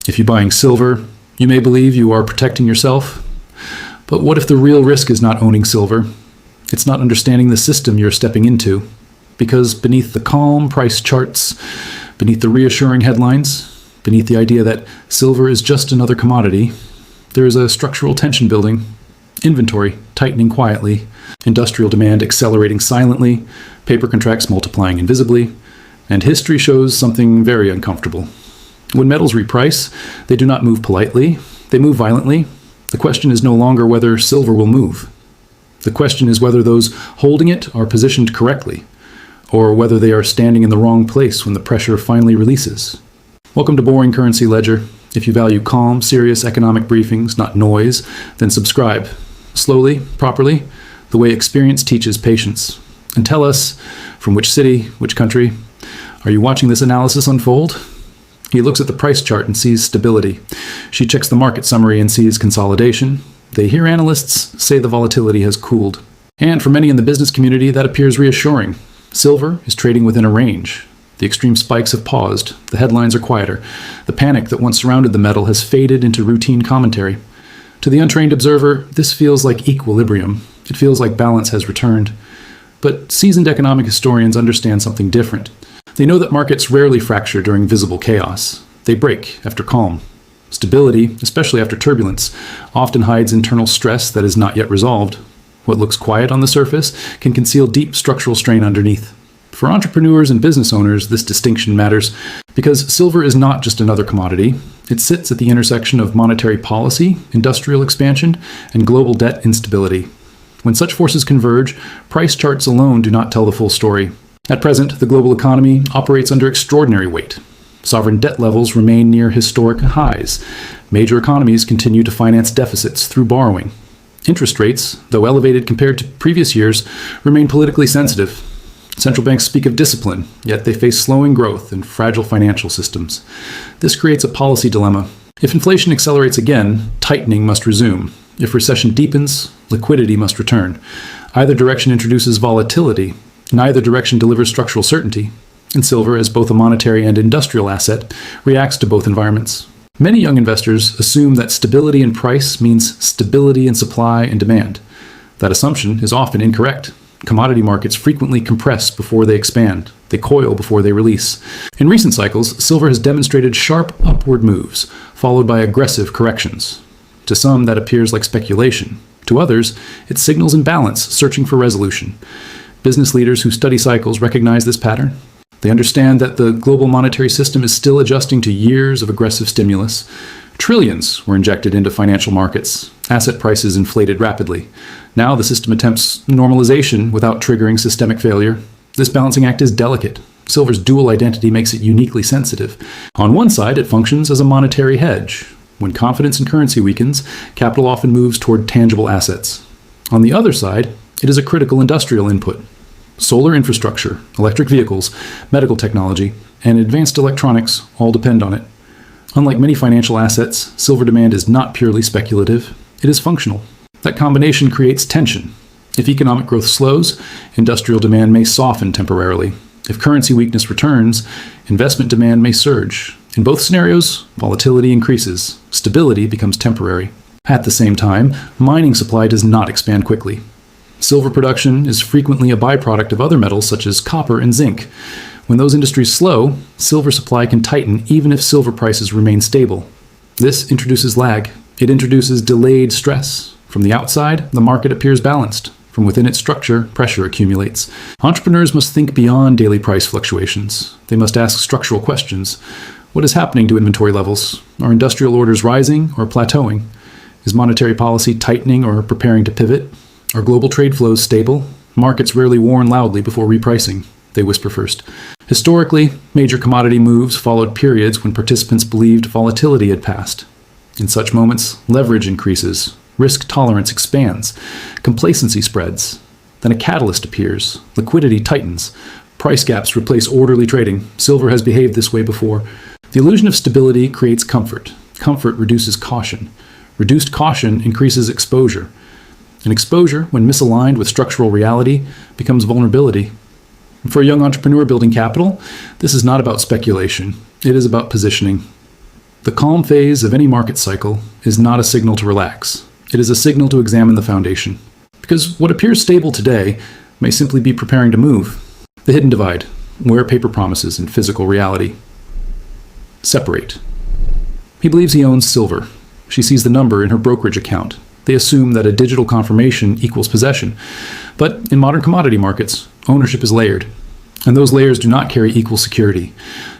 If you're buying silver, you may believe you are protecting yourself. But what if the real risk is not owning silver? It's not understanding the system you're stepping into. Because beneath the calm price charts, beneath the reassuring headlines, beneath the idea that silver is just another commodity, there is a structural tension building, inventory tightening quietly, industrial demand accelerating silently, paper contracts multiplying invisibly, and history shows something very uncomfortable. When metals reprice, they do not move politely, they move violently. The question is no longer whether silver will move. The question is whether those holding it are positioned correctly, or whether they are standing in the wrong place when the pressure finally releases. Welcome to Boring Currency Ledger. If you value calm, serious economic briefings, not noise, then subscribe. Slowly, properly, the way experience teaches patience. And tell us, from which city, which country, are you watching this analysis unfold? He looks at the price chart and sees stability. She checks the market summary and sees consolidation. They hear analysts say the volatility has cooled. And for many in the business community, that appears reassuring. Silver is trading within a range. The extreme spikes have paused. The headlines are quieter. The panic that once surrounded the metal has faded into routine commentary. To the untrained observer, this feels like equilibrium. It feels like balance has returned. But seasoned economic historians understand something different. They know that markets rarely fracture during visible chaos. They break after calm. Stability, especially after turbulence, often hides internal stress that is not yet resolved. What looks quiet on the surface can conceal deep structural strain underneath. For entrepreneurs and business owners, this distinction matters because silver is not just another commodity. It sits at the intersection of monetary policy, industrial expansion, and global debt instability. When such forces converge, price charts alone do not tell the full story. At present, the global economy operates under extraordinary weight. Sovereign debt levels remain near historic highs. Major economies continue to finance deficits through borrowing. Interest rates, though elevated compared to previous years, remain politically sensitive. Central banks speak of discipline, yet they face slowing growth and fragile financial systems. This creates a policy dilemma. If inflation accelerates again, tightening must resume. If recession deepens, liquidity must return. Either direction introduces volatility. Neither direction delivers structural certainty. And silver, as both a monetary and industrial asset, reacts to both environments. Many young investors assume that stability in price means stability in supply and demand. That assumption is often incorrect. Commodity markets frequently compress before they expand. They coil before they release. In recent cycles, silver has demonstrated sharp upward moves, followed by aggressive corrections. To some, that appears like speculation. To others, it signals imbalance, searching for resolution. Business leaders who study cycles recognize this pattern. They understand that the global monetary system is still adjusting to years of aggressive stimulus. Trillions were injected into financial markets. Asset prices inflated rapidly. Now the system attempts normalization without triggering systemic failure. This balancing act is delicate. Silver's dual identity makes it uniquely sensitive. On one side, it functions as a monetary hedge. When confidence in currency weakens, capital often moves toward tangible assets. On the other side, it is a critical industrial input. Solar infrastructure, electric vehicles, medical technology, and advanced electronics all depend on it. Unlike many financial assets, silver demand is not purely speculative. It is functional. That combination creates tension. If economic growth slows, industrial demand may soften temporarily. If currency weakness returns, investment demand may surge. In both scenarios, volatility increases. Stability becomes temporary. At the same time, mining supply does not expand quickly. Silver production is frequently a byproduct of other metals such as copper and zinc. When those industries slow, silver supply can tighten even if silver prices remain stable. This introduces lag. It introduces delayed stress. From the outside, the market appears balanced. From within its structure, pressure accumulates. Entrepreneurs must think beyond daily price fluctuations. They must ask structural questions. What is happening to inventory levels? Are industrial orders rising or plateauing? Is monetary policy tightening or preparing to pivot? Are global trade flows stable? Markets rarely warn loudly before repricing. They whisper first. Historically, major commodity moves followed periods when participants believed volatility had passed. In such moments, leverage increases, risk tolerance expands, complacency spreads. Then a catalyst appears, liquidity tightens, price gaps replace orderly trading. Silver has behaved this way before. The illusion of stability creates comfort. Comfort reduces caution. Reduced caution increases exposure. And exposure, when misaligned with structural reality, becomes vulnerability. For a young entrepreneur building capital, this is not about speculation. It is about positioning. The calm phase of any market cycle is not a signal to relax. It is a signal to examine the foundation. Because what appears stable today may simply be preparing to move. The hidden divide, where paper promises and physical reality separate. He believes he owns silver. She sees the number in her brokerage account. They assume that a digital confirmation equals possession. But in modern commodity markets, ownership is layered. And those layers do not carry equal security.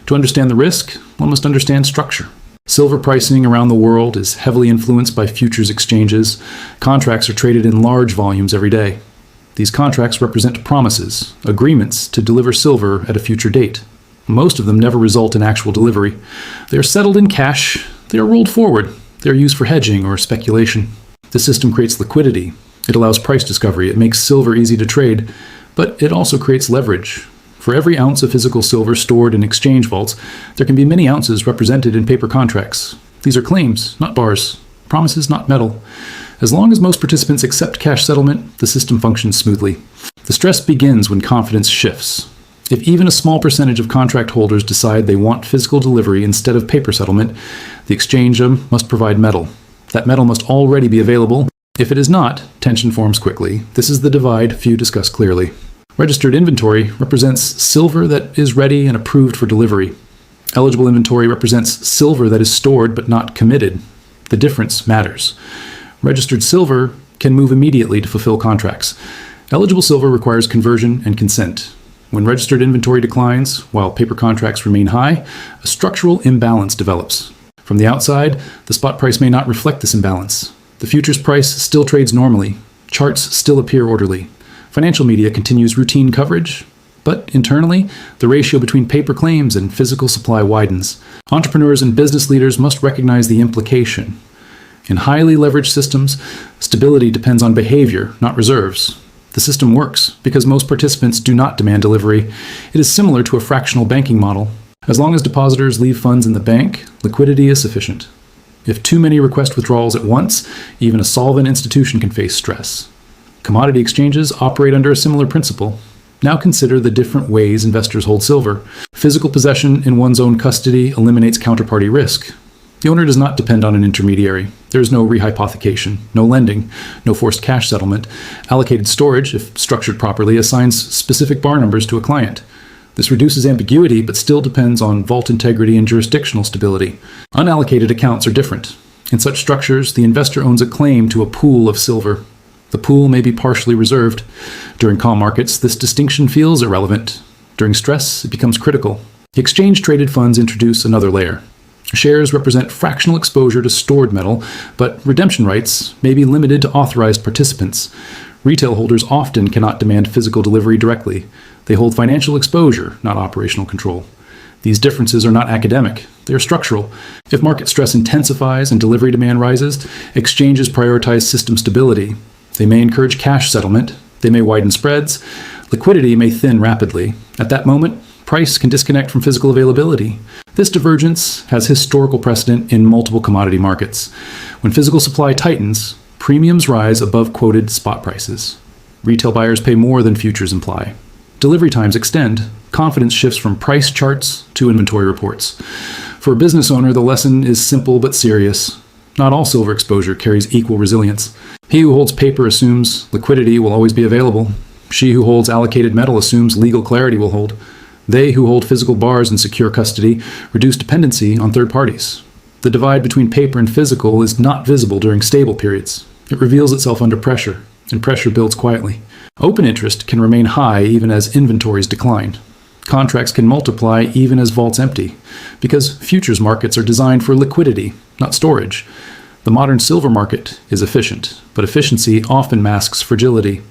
To understand the risk, one must understand structure. Silver pricing around the world is heavily influenced by futures exchanges. Contracts are traded in large volumes every day. These contracts represent promises, agreements to deliver silver at a future date. Most of them never result in actual delivery. They are settled in cash. They are rolled forward. They are used for hedging or speculation. The system creates liquidity. It allows price discovery. It makes silver easy to trade. But it also creates leverage. For every ounce of physical silver stored in exchange vaults, there can be many ounces represented in paper contracts. These are claims, not bars. Promises, not metal. As long as most participants accept cash settlement, the system functions smoothly. The stress begins when confidence shifts. If even a small percentage of contract holders decide they want physical delivery instead of paper settlement, the exchange must provide metal. That metal must already be available. If it is not, tension forms quickly. This is the divide few discuss clearly. Registered inventory represents silver that is ready and approved for delivery. Eligible inventory represents silver that is stored but not committed. The difference matters. Registered silver can move immediately to fulfill contracts. Eligible silver requires conversion and consent. When registered inventory declines, while paper contracts remain high, a structural imbalance develops. From the outside, the spot price may not reflect this imbalance. The futures price still trades normally. Charts still appear orderly. Financial media continues routine coverage. But internally, the ratio between paper claims and physical supply widens. Entrepreneurs and business leaders must recognize the implication. In highly leveraged systems, stability depends on behavior, not reserves. The system works because most participants do not demand delivery. It is similar to a fractional banking model. As long as depositors leave funds in the bank, liquidity is sufficient. If too many request withdrawals at once, even a solvent institution can face stress. Commodity exchanges operate under a similar principle. Now consider the different ways investors hold silver. Physical possession in one's own custody eliminates counterparty risk. The owner does not depend on an intermediary. There is no rehypothecation, no lending, no forced cash settlement. Allocated storage, if structured properly, assigns specific bar numbers to a client. This reduces ambiguity, but still depends on vault integrity and jurisdictional stability. Unallocated accounts are different. In such structures, the investor owns a claim to a pool of silver. The pool may be partially reserved. During calm markets, this distinction feels irrelevant. During stress, it becomes critical. Exchange-traded funds introduce another layer. Shares represent fractional exposure to stored metal, but redemption rights may be limited to authorized participants. Retail holders often cannot demand physical delivery directly. They hold financial exposure, not operational control. These differences are not academic. They are structural. If market stress intensifies and delivery demand rises, exchanges prioritize system stability. They may encourage cash settlement. They may widen spreads. Liquidity may thin rapidly. At that moment, price can disconnect from physical availability. This divergence has historical precedent in multiple commodity markets. When physical supply tightens, premiums rise above quoted spot prices. Retail buyers pay more than futures imply. Delivery times extend. Confidence shifts from price charts to inventory reports. For a business owner, the lesson is simple but serious. Not all silver exposure carries equal resilience. He who holds paper assumes liquidity will always be available. She who holds allocated metal assumes legal clarity will hold. They who hold physical bars in secure custody reduce dependency on third parties. The divide between paper and physical is not visible during stable periods. It reveals itself under pressure, and pressure builds quietly. Open interest can remain high even as inventories decline. Contracts can multiply even as vaults empty, because futures markets are designed for liquidity, not storage. The modern silver market is efficient, but efficiency often masks fragility.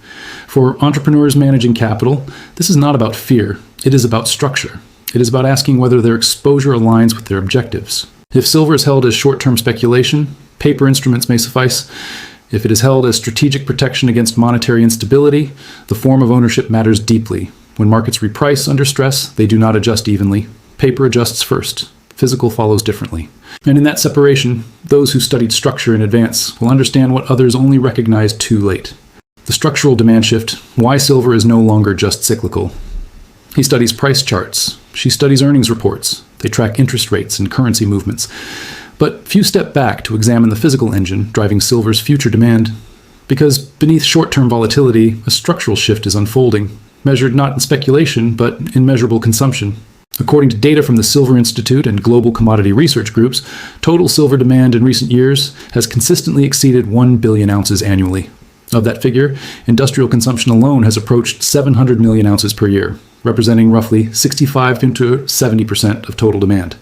For entrepreneurs managing capital, this is not about fear. It is about structure. It is about asking whether their exposure aligns with their objectives. If silver is held as short-term speculation, paper instruments may suffice. If it is held as strategic protection against monetary instability, the form of ownership matters deeply. When markets reprice under stress, they do not adjust evenly. Paper adjusts first. Physical follows differently. And in that separation, those who studied structure in advance will understand what others only recognize too late. The structural demand shift, why silver is no longer just cyclical. He studies price charts. She studies earnings reports. They track interest rates and currency movements. But few step back to examine the physical engine driving silver's future demand. Because beneath short-term volatility, a structural shift is unfolding, measured not in speculation, but in measurable consumption. According to data from the Silver Institute and global commodity research groups, total silver demand in recent years has consistently exceeded 1 billion ounces annually. Of that figure, industrial consumption alone has approached 700 million ounces per year, representing roughly 65 to 70% of total demand.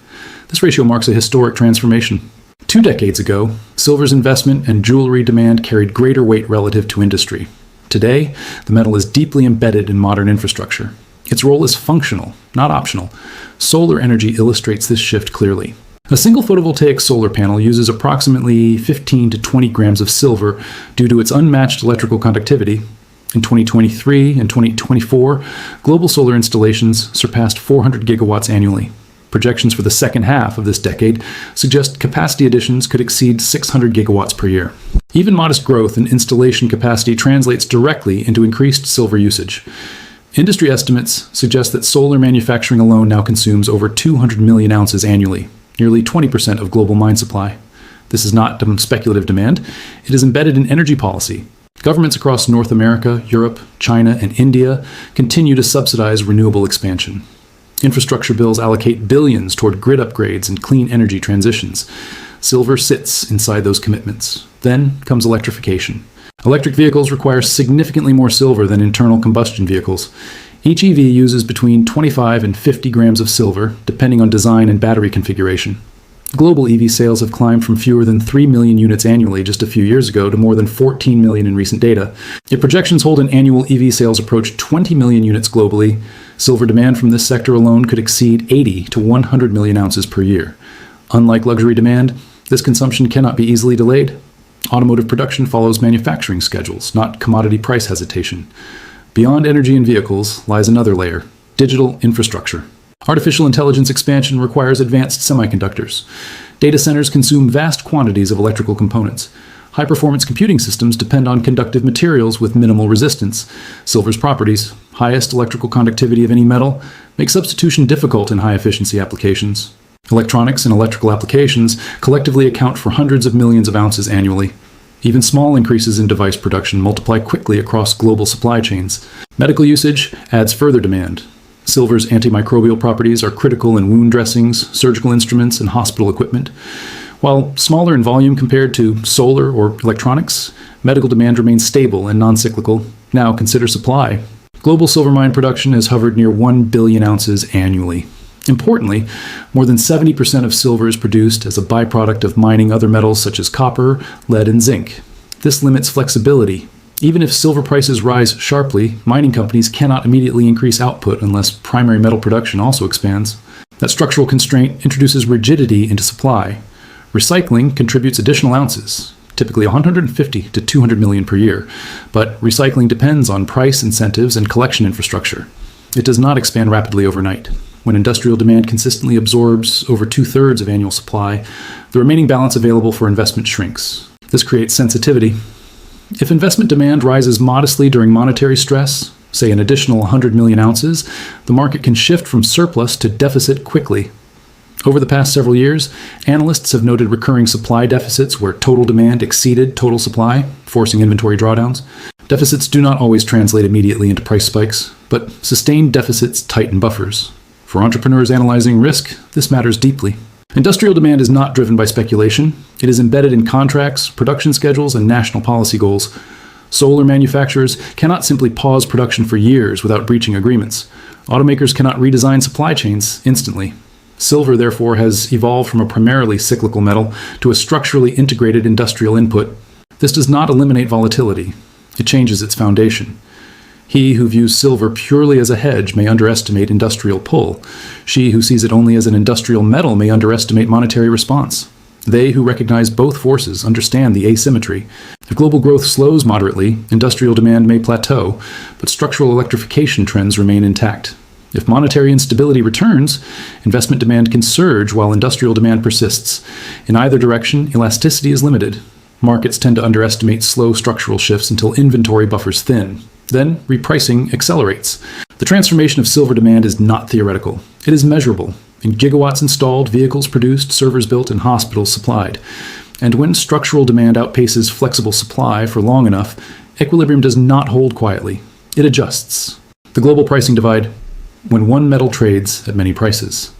This ratio marks a historic transformation. 2 decades ago, silver's investment and jewelry demand carried greater weight relative to industry. Today, the metal is deeply embedded in modern infrastructure. Its role is functional, not optional. Solar energy illustrates this shift clearly. A single photovoltaic solar panel uses approximately 15 to 20 grams of silver due to its unmatched electrical conductivity. In 2023 and 2024, global solar installations surpassed 400 gigawatts annually. Projections for the second half of this decade suggest capacity additions could exceed 600 gigawatts per year. Even modest growth in installation capacity translates directly into increased silver usage. Industry estimates suggest that solar manufacturing alone now consumes over 200 million ounces annually, nearly 20% of global mine supply. This is not speculative demand. It is embedded in energy policy. Governments across North America, Europe, China, and India continue to subsidize renewable expansion. Infrastructure bills allocate billions toward grid upgrades and clean energy transitions. Silver sits inside those commitments. Then comes electrification. Electric vehicles require significantly more silver than internal combustion vehicles. Each EV uses between 25 and 50 grams of silver, depending on design and battery configuration. Global EV sales have climbed from fewer than 3 million units annually just a few years ago to more than 14 million in recent data. If projections hold and annual EV sales approach 20 million units globally, silver demand from this sector alone could exceed 80 to 100 million ounces per year. Unlike luxury demand, this consumption cannot be easily delayed. Automotive production follows manufacturing schedules, not commodity price hesitation. Beyond energy and vehicles lies another layer: digital infrastructure. Artificial intelligence expansion requires advanced semiconductors. Data centers consume vast quantities of electrical components. High-performance computing systems depend on conductive materials with minimal resistance. Silver's properties, highest electrical conductivity of any metal, make substitution difficult in high-efficiency applications. Electronics and electrical applications collectively account for hundreds of millions of ounces annually. Even small increases in device production multiply quickly across global supply chains. Medical usage adds further demand. Silver's antimicrobial properties are critical in wound dressings, surgical instruments, and hospital equipment. While smaller in volume compared to solar or electronics, medical demand remains stable and non-cyclical. Now consider supply. Global silver mine production has hovered near 1 billion ounces annually. Importantly, more than 70% of silver is produced as a byproduct of mining other metals such as copper, lead, and zinc. This limits flexibility. Even if silver prices rise sharply, mining companies cannot immediately increase output unless primary metal production also expands. That structural constraint introduces rigidity into supply. Recycling contributes additional ounces, typically 150 to 200 million per year, but recycling depends on price incentives and collection infrastructure. It does not expand rapidly overnight. When industrial demand consistently absorbs over 2/3 of annual supply, the remaining balance available for investment shrinks. This creates sensitivity. If investment demand rises modestly during monetary stress, say an additional 100 million ounces, the market can shift from surplus to deficit quickly. Over the past several years, analysts have noted recurring supply deficits where total demand exceeded total supply, forcing inventory drawdowns. Deficits do not always translate immediately into price spikes, but sustained deficits tighten buffers. For entrepreneurs analyzing risk, this matters deeply. Industrial demand is not driven by speculation. It is embedded in contracts, production schedules, and national policy goals. Solar manufacturers cannot simply pause production for years without breaching agreements. Automakers cannot redesign supply chains instantly. Silver, therefore, has evolved from a primarily cyclical metal to a structurally integrated industrial input. This does not eliminate volatility. It changes its foundation. He who views silver purely as a hedge may underestimate industrial pull. She who sees it only as an industrial metal may underestimate monetary response. They who recognize both forces understand the asymmetry. If global growth slows moderately, industrial demand may plateau, but structural electrification trends remain intact. If monetary instability returns, investment demand can surge while industrial demand persists. In either direction, elasticity is limited. Markets tend to underestimate slow structural shifts until inventory buffers thin. Then, repricing accelerates. The transformation of silver demand is not theoretical. It is measurable. In gigawatts installed, vehicles produced, servers built, and hospitals supplied. And when structural demand outpaces flexible supply for long enough, equilibrium does not hold quietly. It adjusts. The global pricing divide, when one metal trades at many prices.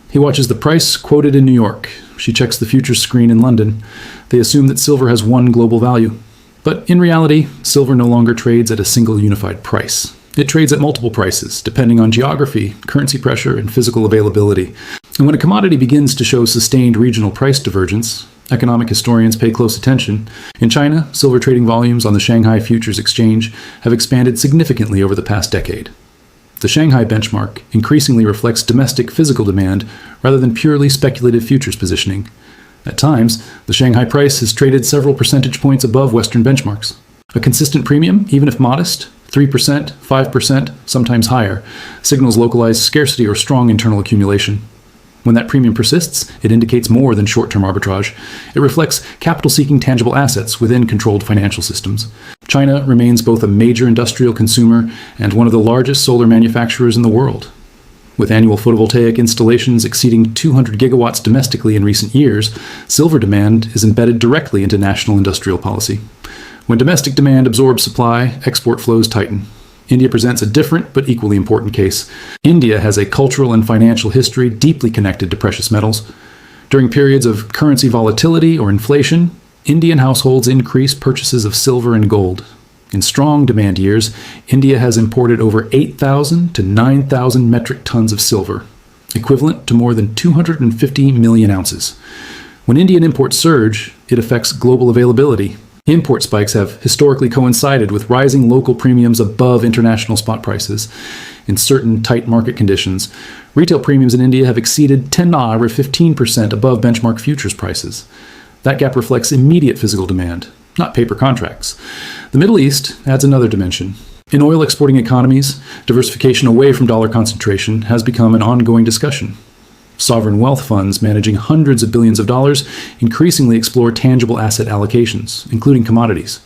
He watches the price quoted in New York. She checks the futures screen in London. They assume that silver has one global value. But in reality, silver no longer trades at a single unified price. It trades at multiple prices, depending on geography, currency pressure, and physical availability. And when a commodity begins to show sustained regional price divergence, economic historians pay close attention. In China, silver trading volumes on the Shanghai Futures Exchange have expanded significantly over the past decade. The Shanghai benchmark increasingly reflects domestic physical demand rather than purely speculative futures positioning. At times, the Shanghai price has traded several percentage points above Western benchmarks. A consistent premium, even if modest, 3%, 5%, sometimes higher, signals localized scarcity or strong internal accumulation. When that premium persists, it indicates more than short-term arbitrage. It reflects capital-seeking tangible assets within controlled financial systems. China remains both a major industrial consumer and one of the largest solar manufacturers in the world. With annual photovoltaic installations exceeding 200 gigawatts domestically in recent years, silver demand is embedded directly into national industrial policy. When domestic demand absorbs supply, export flows tighten. India presents a different but equally important case. India has a cultural and financial history deeply connected to precious metals. During periods of currency volatility or inflation, Indian households increase purchases of silver and gold. In strong demand years, India has imported over 8,000 to 9,000 metric tons of silver, equivalent to more than 250 million ounces. When Indian imports surge, it affects global availability. Import spikes have historically coincided with rising local premiums above international spot prices. In certain tight market conditions, retail premiums in India have exceeded 10 or 15% above benchmark futures prices. That gap reflects immediate physical demand, not paper contracts. The Middle East adds another dimension. In oil exporting economies, diversification away from dollar concentration has become an ongoing discussion. Sovereign wealth funds managing hundreds of billions of dollars increasingly explore tangible asset allocations, including commodities.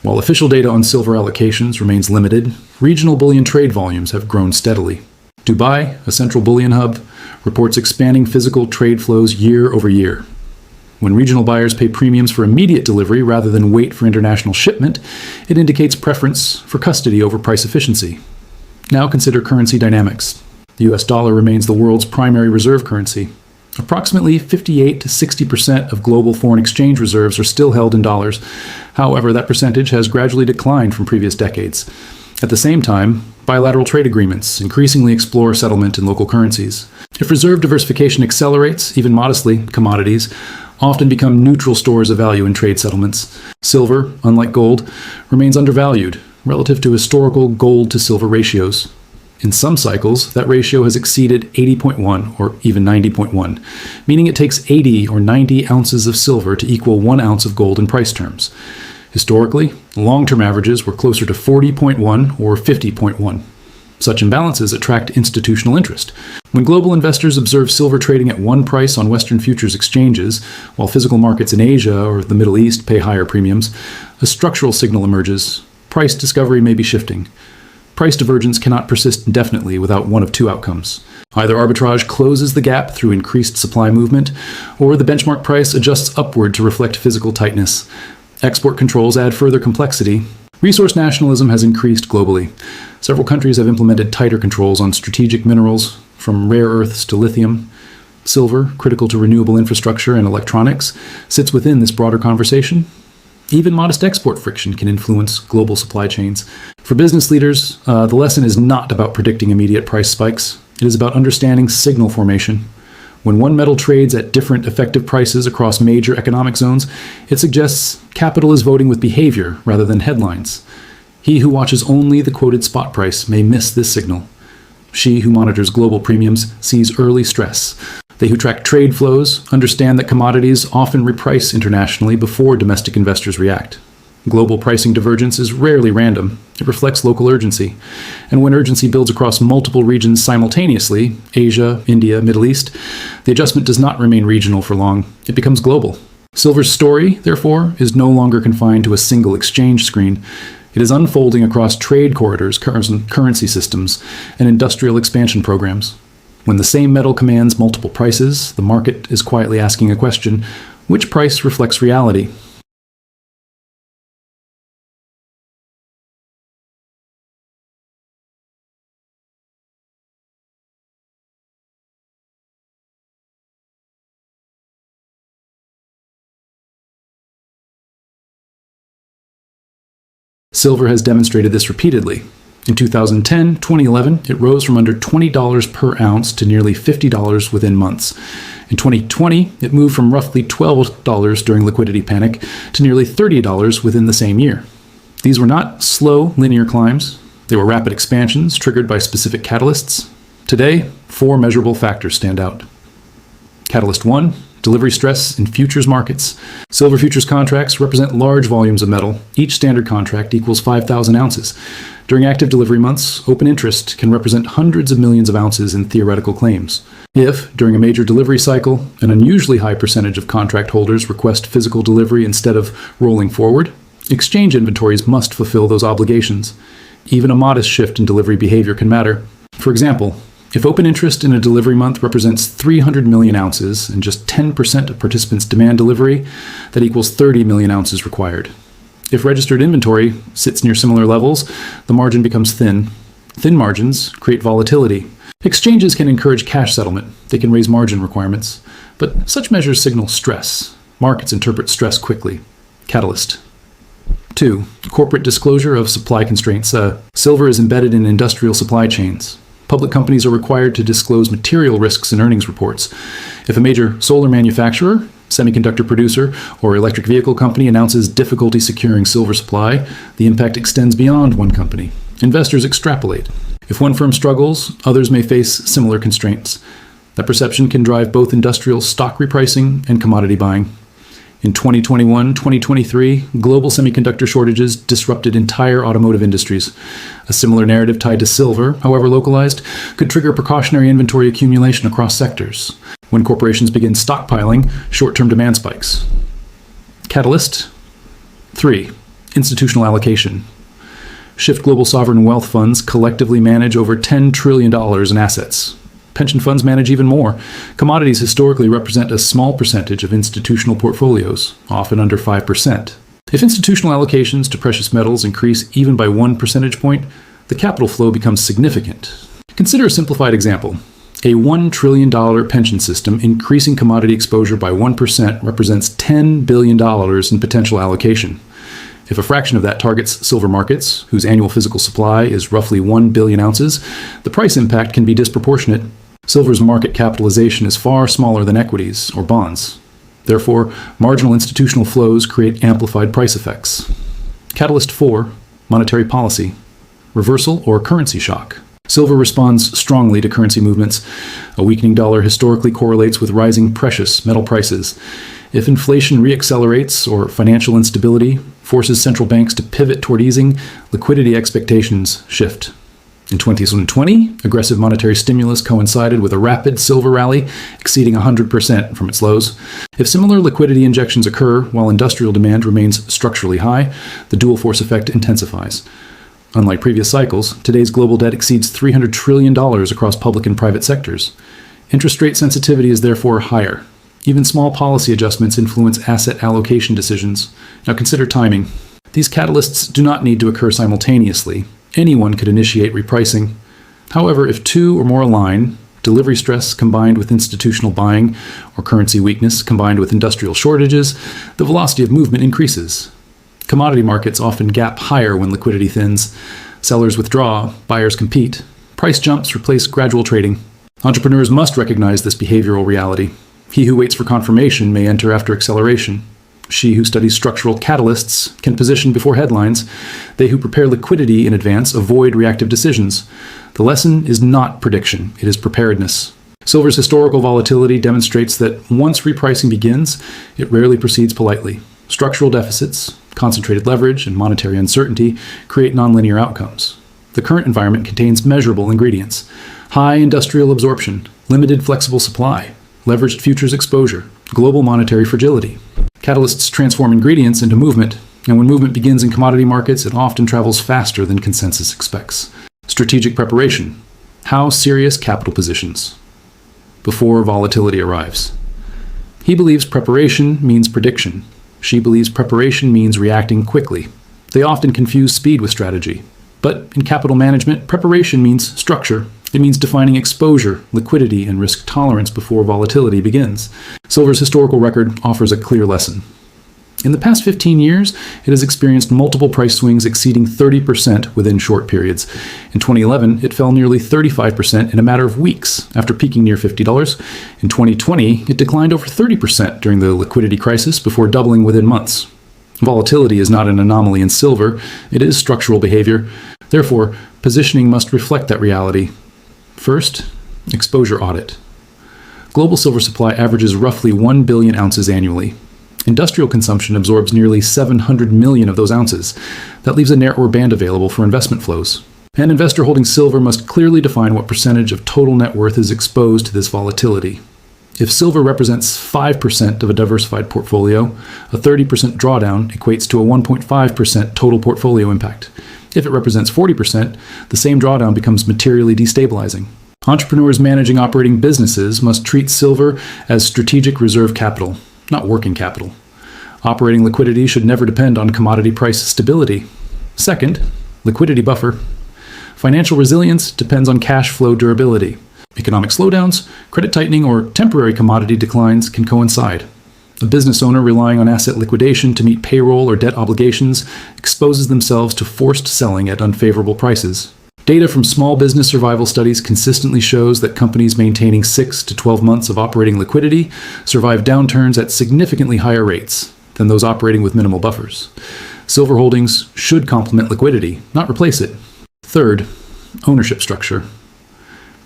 While official data on silver allocations remains limited, regional bullion trade volumes have grown steadily. Dubai, a central bullion hub, reports expanding physical trade flows year over year. When regional buyers pay premiums for immediate delivery rather than wait for international shipment, it indicates preference for custody over price efficiency. Now consider currency dynamics. The US dollar remains the world's primary reserve currency. Approximately 58 to 60% of global foreign exchange reserves are still held in dollars. However, that percentage has gradually declined from previous decades. At the same time, bilateral trade agreements increasingly explore settlement in local currencies. If reserve diversification accelerates, even modestly, commodities often become neutral stores of value in trade settlements. Silver, unlike gold, remains undervalued relative to historical gold to silver ratios. In some cycles, that ratio has exceeded 80.1 or even 90.1, meaning it takes 80 or 90 ounces of silver to equal 1 ounce of gold in price terms. Historically, long-term averages were closer to 40.1 or 50.1. Such imbalances attract institutional interest. When global investors observe silver trading at one price on Western futures exchanges, while physical markets in Asia or the Middle East pay higher premiums, a structural signal emerges. Price discovery may be shifting. Price divergence cannot persist indefinitely without one of two outcomes. Either arbitrage closes the gap through increased supply movement, or the benchmark price adjusts upward to reflect physical tightness. Export controls add further complexity. Resource nationalism has increased globally. Several countries have implemented tighter controls on strategic minerals, from rare earths to lithium. Silver, critical to renewable infrastructure and electronics, sits within this broader conversation. Even modest export friction can influence global supply chains. For business leaders, the lesson is not about predicting immediate price spikes. It is about understanding signal formation. When one metal trades at different effective prices across major economic zones, it suggests capital is voting with behavior rather than headlines. He who watches only the quoted spot price may miss this signal. She who monitors global premiums sees early stress. They who track trade flows understand that commodities often reprice internationally before domestic investors react. Global pricing divergence is rarely random. It reflects local urgency. And when urgency builds across multiple regions simultaneously, Asia, India, Middle East, the adjustment does not remain regional for long. It becomes global. Silver's story, therefore, is no longer confined to a single exchange screen. It is unfolding across trade corridors, currency systems, and industrial expansion programs. When the same metal commands multiple prices, the market is quietly asking a question: which price reflects reality? Silver has demonstrated this repeatedly. In 2010, 2011, it rose from under $20 per ounce to nearly $50 within months. In 2020, it moved from roughly $12 during liquidity panic to nearly $30 within the same year. These were not slow, linear climbs. They were rapid expansions triggered by specific catalysts. Today, 4 measurable factors stand out. Catalyst 1, delivery stress in futures markets. Silver futures contracts represent large volumes of metal. Each standard contract equals 5,000 ounces. During active delivery months, open interest can represent hundreds of millions of ounces in theoretical claims. If, during a major delivery cycle, an unusually high percentage of contract holders request physical delivery instead of rolling forward, exchange inventories must fulfill those obligations. Even a modest shift in delivery behavior can matter. For example, if open interest in a delivery month represents 300 million ounces and just 10% of participants demand delivery, that equals 30 million ounces required. If registered inventory sits near similar levels, the margin becomes thin. Thin margins create volatility. Exchanges can encourage cash settlement. They can raise margin requirements. But such measures signal stress. Markets interpret stress quickly. Catalyst. 2. Corporate disclosure of supply constraints. Silver is embedded in industrial supply chains. Public companies are required to disclose material risks in earnings reports. If a major solar manufacturer, semiconductor producer, or electric vehicle company announces difficulty securing silver supply, the impact extends beyond one company. Investors extrapolate. If one firm struggles, others may face similar constraints. That perception can drive both industrial stock repricing and commodity buying. In 2021-2023, global semiconductor shortages disrupted entire automotive industries. A similar narrative tied to silver, however localized, could trigger precautionary inventory accumulation across sectors. When corporations begin stockpiling, short-term demand spikes. Catalyst. 3. Institutional allocation. Shift global sovereign wealth funds collectively manage over $10 trillion in assets. Pension funds manage even more. Commodities historically represent a small percentage of institutional portfolios, often under 5%. If institutional allocations to precious metals increase even by 1 percentage point, the capital flow becomes significant. Consider a simplified example. A $1 trillion pension system increasing commodity exposure by 1% represents $10 billion in potential allocation. If a fraction of that targets silver markets, whose annual physical supply is roughly 1 billion ounces, the price impact can be disproportionate. Silver's market capitalization is far smaller than equities or bonds. Therefore, marginal institutional flows create amplified price effects. Catalyst 4, monetary policy. Reversal or currency shock. Silver responds strongly to currency movements. A weakening dollar historically correlates with rising precious metal prices. If inflation reaccelerates or financial instability forces central banks to pivot toward easing, liquidity expectations shift. In 2020, aggressive monetary stimulus coincided with a rapid silver rally exceeding 100% from its lows. If similar liquidity injections occur while industrial demand remains structurally high, the dual force effect intensifies. Unlike previous cycles, today's global debt exceeds $300 trillion across public and private sectors. Interest rate sensitivity is therefore higher. Even small policy adjustments influence asset allocation decisions. Now consider timing. These catalysts do not need to occur simultaneously. Anyone could initiate repricing. However, if two or more align, delivery stress combined with institutional buying, or currency weakness combined with industrial shortages, the velocity of movement increases. Commodity markets often gap higher when liquidity thins. Sellers withdraw, buyers compete. Price jumps replace gradual trading. Entrepreneurs must recognize this behavioral reality. He who waits for confirmation may enter after acceleration. She who studies structural catalysts can position before headlines. They who prepare liquidity in advance avoid reactive decisions. The lesson is not prediction, it is preparedness. Silver's historical volatility demonstrates that once repricing begins, it rarely proceeds politely. Structural deficits, concentrated leverage, and monetary uncertainty create nonlinear outcomes. The current environment contains measurable ingredients: high industrial absorption, limited flexible supply, leveraged futures exposure, global monetary fragility. Catalysts transform ingredients into movement, and when movement begins in commodity markets, it often travels faster than consensus expects. Strategic preparation. How serious capital positions. before volatility arrives. He believes preparation means prediction. She believes preparation means reacting quickly. They often confuse speed with strategy. But in capital management, preparation means structure. It means defining exposure, liquidity, and risk tolerance before volatility begins. Silver's historical record offers a clear lesson. In the past 15 years, it has experienced multiple price swings exceeding 30% within short periods. In 2011, it fell nearly 35% in a matter of weeks after peaking near $50. In 2020, it declined over 30% during the liquidity crisis before doubling within months. Volatility is not an anomaly in silver, it is structural behavior. Therefore, positioning must reflect that reality. First, exposure audit. Global silver supply averages roughly 1 billion ounces annually. Industrial consumption absorbs nearly 700 million of those ounces. That leaves a narrower band available for investment flows. An investor holding silver must clearly define what percentage of total net worth is exposed to this volatility. If silver represents 5% of a diversified portfolio, a 30% drawdown equates to a 1.5% total portfolio impact. If it represents 40%, the same drawdown becomes materially destabilizing. Entrepreneurs managing operating businesses must treat silver as strategic reserve capital, not working capital. Operating liquidity should never depend on commodity price stability. Second, liquidity buffer. Financial resilience depends on cash flow durability. Economic slowdowns, credit tightening, or temporary commodity declines can coincide. A business owner relying on asset liquidation to meet payroll or debt obligations exposes themselves to forced selling at unfavorable prices. Data from small business survival studies consistently shows that companies maintaining 6 to 12 months of operating liquidity survive downturns at significantly higher rates than those operating with minimal buffers. Silver holdings should complement liquidity, not replace it. Third, ownership structure.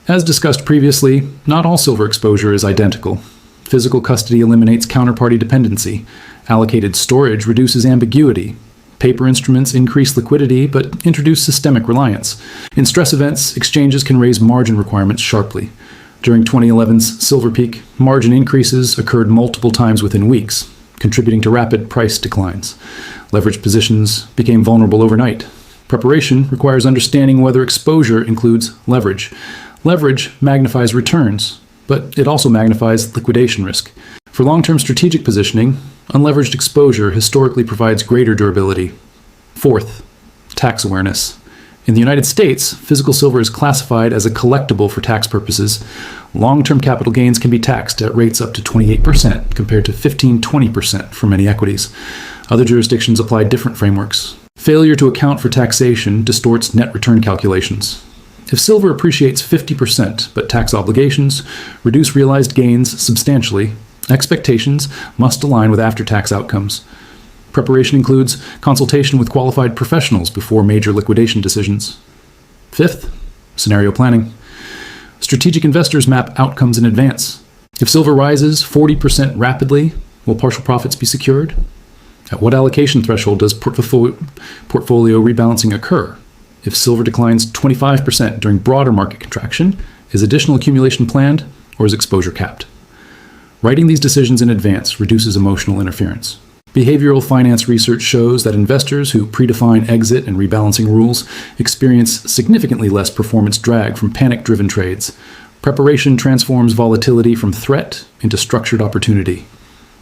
As discussed previously, not all silver exposure is identical. Physical custody eliminates counterparty dependency. Allocated storage reduces ambiguity. Paper instruments increase liquidity but introduce systemic reliance. In stress events, exchanges can raise margin requirements sharply. During 2011's silver peak, margin increases occurred multiple times within weeks, contributing to rapid price declines. Leveraged positions became vulnerable overnight. Preparation requires understanding whether exposure includes leverage. Leverage magnifies returns, but it also magnifies liquidation risk. For long-term strategic positioning, unleveraged exposure historically provides greater durability. Fourth, tax awareness. In the United States, physical silver is classified as a collectible for tax purposes. Long-term capital gains can be taxed at rates up to 28% compared to 15-20% for many equities. Other jurisdictions apply different frameworks. Failure to account for taxation distorts net return calculations. If silver appreciates 50%, but tax obligations reduce realized gains substantially, expectations must align with after-tax outcomes. Preparation includes consultation with qualified professionals before major liquidation decisions. Fifth, scenario planning. Strategic investors map outcomes in advance. If silver rises 40% rapidly, will partial profits be secured? At what allocation threshold does portfolio rebalancing occur? If silver declines 25% during broader market contraction, is additional accumulation planned or is exposure capped? Writing these decisions in advance reduces emotional interference. Behavioral finance research shows that investors who predefine exit and rebalancing rules experience significantly less performance drag from panic-driven trades. Preparation transforms volatility from threat into structured opportunity.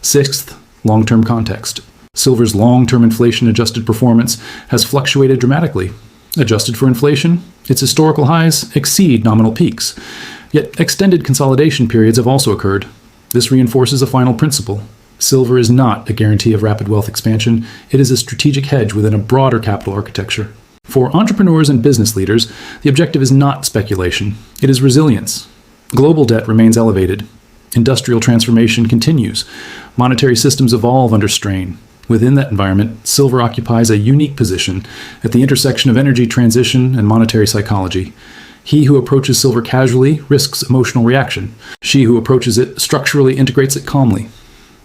Sixth, long-term context. Silver's long-term inflation-adjusted performance has fluctuated dramatically. Adjusted for inflation, its historical highs exceed nominal peaks. Yet extended consolidation periods have also occurred. This reinforces a final principle. Silver is not a guarantee of rapid wealth expansion. It is a strategic hedge within a broader capital architecture. For entrepreneurs and business leaders, the objective is not speculation. It is resilience. Global debt remains elevated. Industrial transformation continues. Monetary systems evolve under strain. Within that environment, silver occupies a unique position at the intersection of energy transition and monetary psychology. He who approaches silver casually risks emotional reaction. She who approaches it structurally integrates it calmly.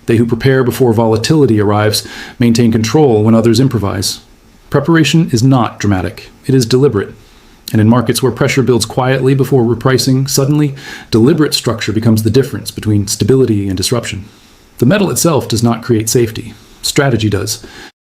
They who prepare before volatility arrives maintain control when others improvise. Preparation is not dramatic. It is deliberate. And in markets where pressure builds quietly before repricing, suddenly, deliberate structure becomes the difference between stability and disruption. The metal itself does not create safety. Strategy does.